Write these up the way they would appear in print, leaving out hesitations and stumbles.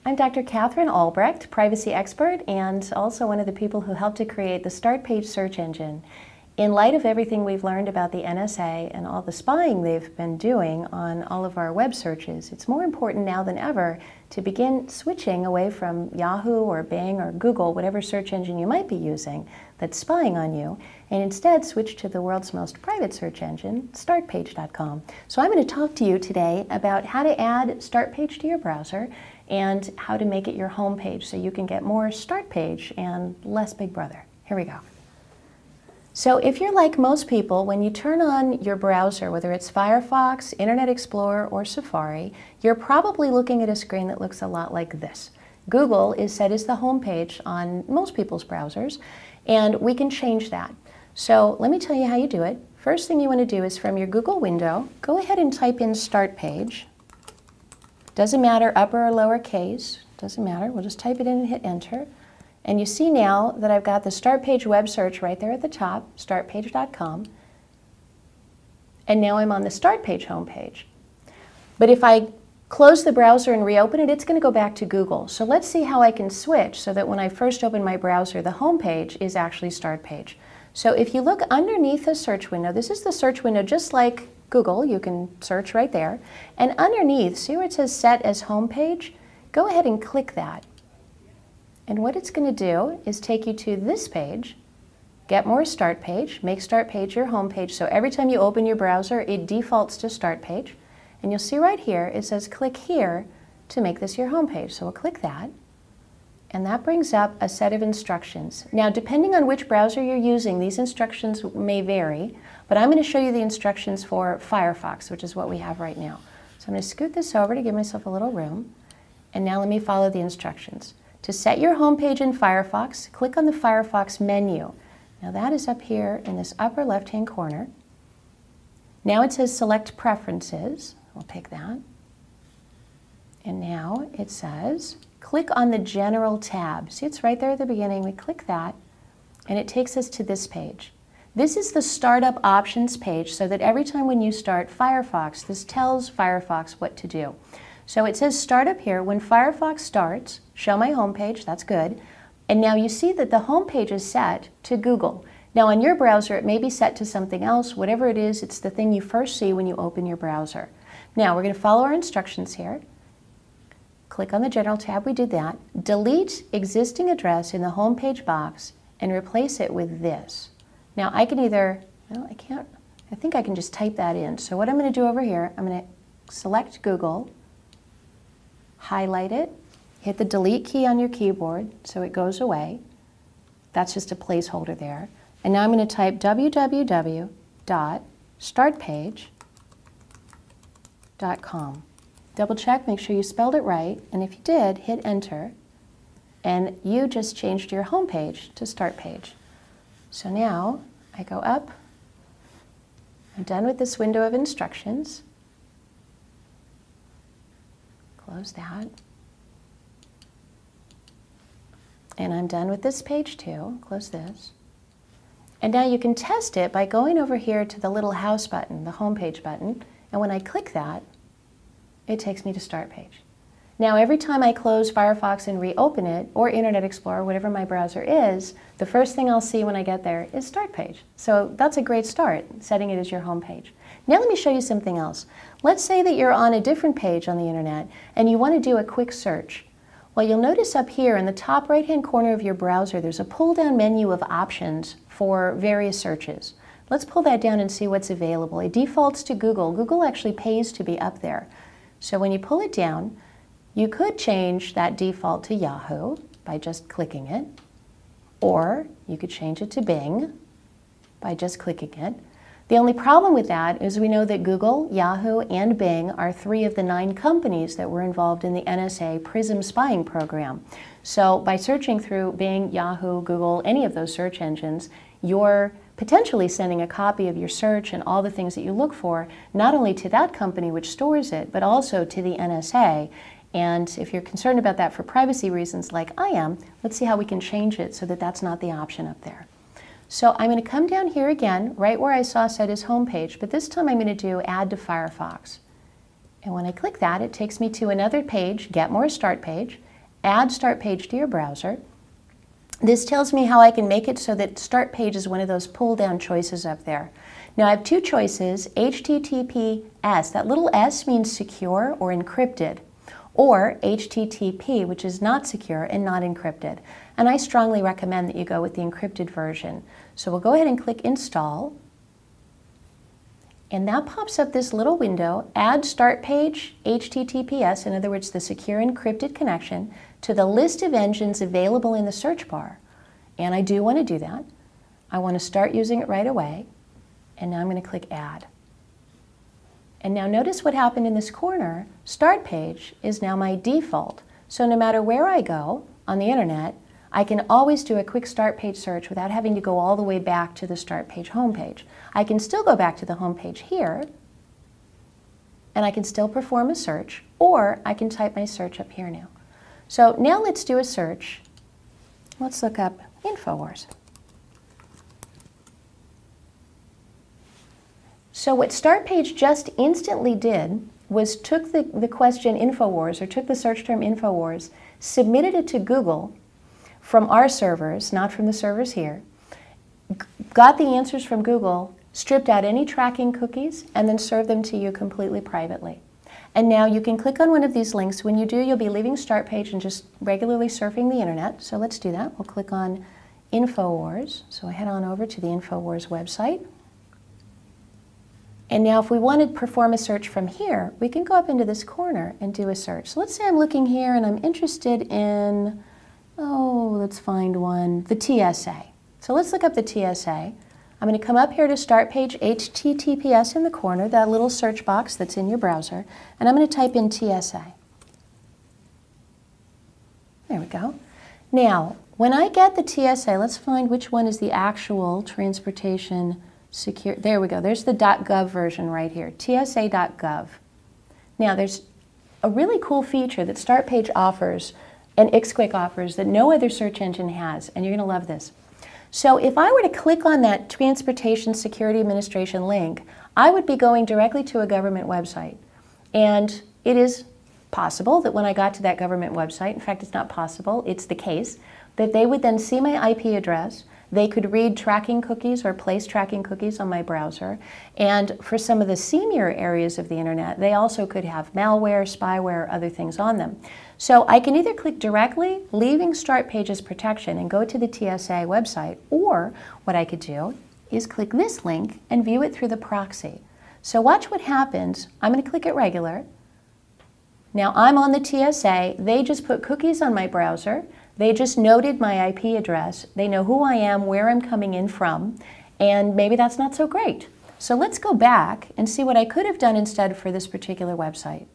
I'm Dr. Catherine Albrecht, privacy expert and also one of the people who helped to create the Startpage search engine. In light of everything we've learned about the NSA and all the spying they've been doing on all of our web searches, it's more important now than ever to begin switching away from Yahoo or Bing or Google, whatever search engine you might be using that's spying on you, and instead switch to the world's most private search engine, Startpage.com. So I'm going to talk to you today about how to add Startpage to your browser and how to make it your home page so you can get more Startpage and less Big Brother. Here we go. So if you're like most people, when you turn on your browser, whether it's Firefox, Internet Explorer, or Safari, you're probably looking at a screen that looks a lot like this. Google is set as the home page on most people's browsers, and we can change that. So let me tell you how you do it. First thing you want to do is from your Google window, go ahead and type in Startpage. Doesn't matter upper or lower case, doesn't matter. We'll just type it in and hit enter. And you see now that I've got the Startpage web search right there at the top, startpage.com. And now I'm on the Startpage homepage. But if I close the browser and reopen it, it's going to go back to Google. So let's see how I can switch so that when I first open my browser, the homepage is actually Startpage. So if you look underneath the search window, this is the search window just like Google, you can search right there. And underneath, see where it says set as homepage? Go ahead and click that. And what it's going to do is take you to this page, Get More Startpage, make Startpage your home page. So every time you open your browser, it defaults to Startpage. And you'll see right here, it says click here to make this your home page. So we'll click that. And that brings up a set of instructions. Now, depending on which browser you're using, these instructions may vary, but I'm going to show you the instructions for Firefox, which is what we have right now. So I'm going to scoot this over to give myself a little room. And now let me follow the instructions. To set your home page in Firefox, click on the Firefox menu. Now that is up here in this upper left-hand corner. Now it says select preferences. We'll pick that. And now it says click on the General tab. See, it's right there at the beginning. We click that, and it takes us to this page. This is the Startup Options page, so that every time when you start Firefox, this tells Firefox what to do. So it says Start up here. When Firefox starts, show my home page. That's good. And now you see that the home page is set to Google. Now on your browser, it may be set to something else. Whatever it is, it's the thing you first see when you open your browser. Now we're going to follow our instructions here. Click on the General tab. We did that. Delete existing address in the home page box and replace it with this. Now I can either, no, I can't, I think I can just type that in. So what I'm going to do over here, I'm going to select Google, highlight it, hit the delete key on your keyboard so it goes away. That's just a placeholder there. And now I'm going to type www.startpage.com. Double check, make sure you spelled it right, and if you did, hit enter, and you just changed your home page to Startpage. So now I go up, I'm done with this window of instructions. Close that. And I'm done with this page too. Close this. And now you can test it by going over here to the little house button, the home page button, and when I click that, it takes me to Startpage. Now every time I close Firefox and reopen it, or Internet Explorer, whatever my browser is, the first thing I'll see when I get there is Startpage. So that's a great start, setting it as your home page. Now let me show you something else. Let's say that you're on a different page on the internet and you want to do a quick search. Well, you'll notice up here in the top right-hand corner of your browser, there's a pull-down menu of options for various searches. Let's pull that down and see what's available. It defaults to Google. Google actually pays to be up there. So when you pull it down, you could change that default to Yahoo by just clicking it, or you could change it to Bing by just clicking it. The only problem with that is we know that Google, Yahoo, and Bing are 3 of the 9 companies that were involved in the NSA PRISM spying program. So by searching through Bing, Yahoo, Google, any of those search engines, you're potentially sending a copy of your search and all the things that you look for, not only to that company which stores it, but also to the NSA. And if you're concerned about that for privacy reasons like I am, let's see how we can change it so that that's not the option up there. So I'm going to come down here again, right where I saw set as home page, but this time I'm going to do Add to Firefox. And when I click that, it takes me to another page, Get More Startpage, add Startpage to your browser. This tells me how I can make it so that Startpage is one of those pull-down choices up there. Now I have two choices, HTTPS, that little S means secure or encrypted, or HTTP, which is not secure and not encrypted. And I strongly recommend that you go with the encrypted version. So we'll go ahead and click Install. And that pops up this little window, Add Startpage HTTPS, in other words, the secure encrypted connection, to the list of engines available in the search bar. And I do want to do that. I want to start using it right away. And now I'm going to click Add. And now notice what happened in this corner. Startpage is now my default. So no matter where I go on the internet, I can always do a quick Startpage search without having to go all the way back to the Startpage homepage. I can still go back to the homepage here, and I can still perform a search, or I can type my search up here now. So now let's do a search. Let's look up InfoWars. So what Startpage just instantly did was took the question InfoWars, or took the search term InfoWars, submitted it to Google from our servers, not from the servers here, got the answers from Google, stripped out any tracking cookies, and then served them to you completely privately. And now you can click on one of these links. When you do, you'll be leaving Startpage and just regularly surfing the internet. So let's do that. We'll click on InfoWars. So I head on over to the InfoWars website. And now if we want to perform a search from here, we can go up into this corner and do a search. So let's say I'm looking here and I'm interested in, let's find one, the TSA. So let's look up the TSA. I'm going to come up here to Startpage HTTPS in the corner, that little search box that's in your browser, and I'm going to type in TSA. There we go. Now, when I get the TSA, let's find which one is the actual transportation secure. There we go. There's the .gov version right here, tsa.gov. Now, there's a really cool feature that Startpage offers and XQuick offers that no other search engine has, and you're going to love this. So if I were to click on that Transportation Security Administration link, I would be going directly to a government website. And it is possible that when I got to that government website, in fact it's not possible, it's the case, that they would then see my IP address, they could read tracking cookies or place tracking cookies on my browser, and for some of the seamier areas of the internet, they also could have malware, spyware, other things on them. So I can either click directly, leaving Startpage's protection, and go to the TSA website, or what I could do is click this link and view it through the proxy. So watch what happens. I'm going to click it regular. Now I'm on the TSA. They just put cookies on my browser. They just noted my IP address. They know who I am, where I'm coming in from, and maybe that's not so great. So let's go back and see what I could have done instead for this particular website.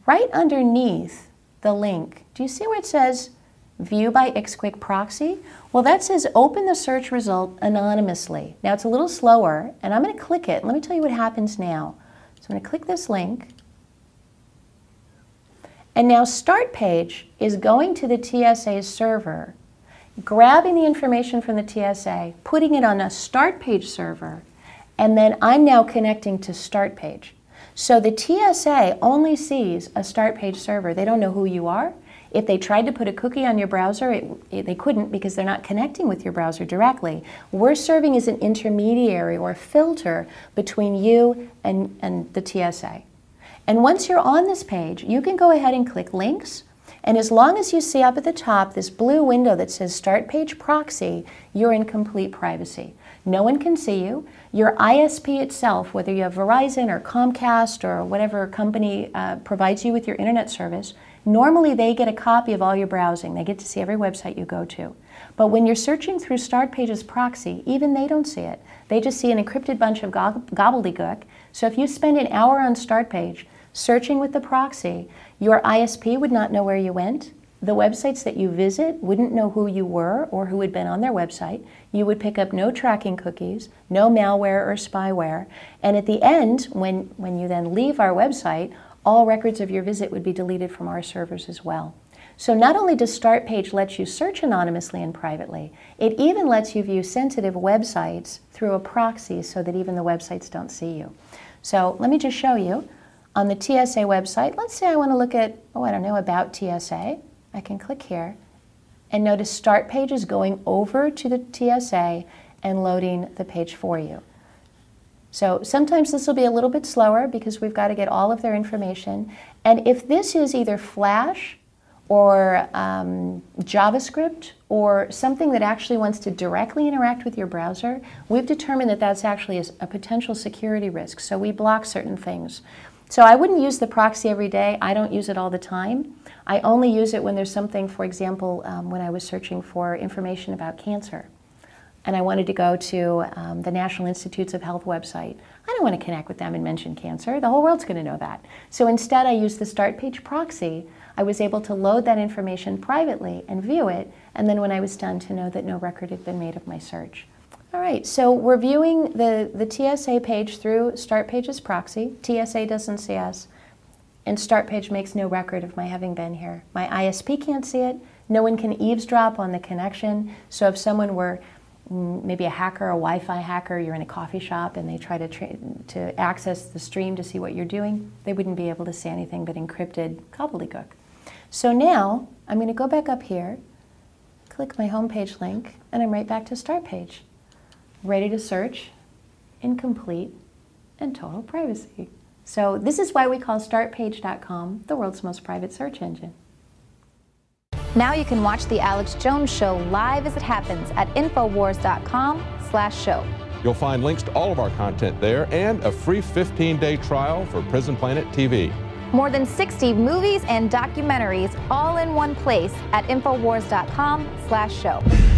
Right underneath the link, do you see where it says View by XQuick Proxy? Well, that says open the search result anonymously. Now it's a little slower, and I'm going to click it. Let me tell you what happens now. So I'm going to click this link. And now Startpage is going to the TSA server, grabbing the information from the TSA, putting it on a Startpage server, and then I'm now connecting to Startpage. So the TSA only sees a Startpage server. They don't know who you are. If they tried to put a cookie on your browser, they couldn't because they're not connecting with your browser directly. We're serving as an intermediary or filter between you and the TSA. And once you're on this page, you can go ahead and click links. And as long as you see up at the top this blue window that says Startpage Proxy, you're in complete privacy. No one can see you. Your ISP itself, whether you have Verizon or Comcast or whatever company provides you with your internet service, normally they get a copy of all your browsing. They get to see every website you go to. But when you're searching through Startpage's proxy, even they don't see it. They just see an encrypted bunch of gobbledygook. So if you spend an hour on Startpage searching with the proxy, your ISP would not know where you went. The websites that you visit wouldn't know who you were or who had been on their website. You would pick up no tracking cookies, no malware or spyware. And at the end, when you then leave our website, all records of your visit would be deleted from our servers as well. So not only does Startpage let you search anonymously and privately, it even lets you view sensitive websites through a proxy so that even the websites don't see you. So let me just show you. On the TSA website, let's say I want to look at, about TSA. I can click here, and notice Startpage is going over to the TSA and loading the page for you. So sometimes this will be a little bit slower because we've got to get all of their information. And if this is either Flash or JavaScript or something that actually wants to directly interact with your browser, we've determined that that's actually a potential security risk. So we block certain things. So I wouldn't use the proxy every day. I don't use it all the time. I only use it when there's something, for example, when I was searching for information about cancer, and I wanted to go to the National Institutes of Health website. I don't want to connect with them and mention cancer. The whole world's going to know that. So instead, I used the Startpage proxy. I was able to load that information privately and view it, and then when I was done, to know that no record had been made of my search. All right, so we're viewing the TSA page through Startpage's proxy. TSA doesn't see us, and Startpage makes no record of my having been here. My ISP can't see it. No one can eavesdrop on the connection. So if someone were maybe a hacker, a Wi-Fi hacker, you're in a coffee shop and they try to access the stream to see what you're doing, they wouldn't be able to see anything but encrypted gobbledygook. So now I'm going to go back up here, click my homepage link, and I'm right back to Startpage. Ready to search in complete and total privacy. So this is why we call Startpage.com the world's most private search engine. Now you can watch The Alex Jones Show live as it happens at Infowars.com/show. You'll find links to all of our content there and a free 15-day trial for Prison Planet TV. More than 60 movies and documentaries all in one place at Infowars.com/show.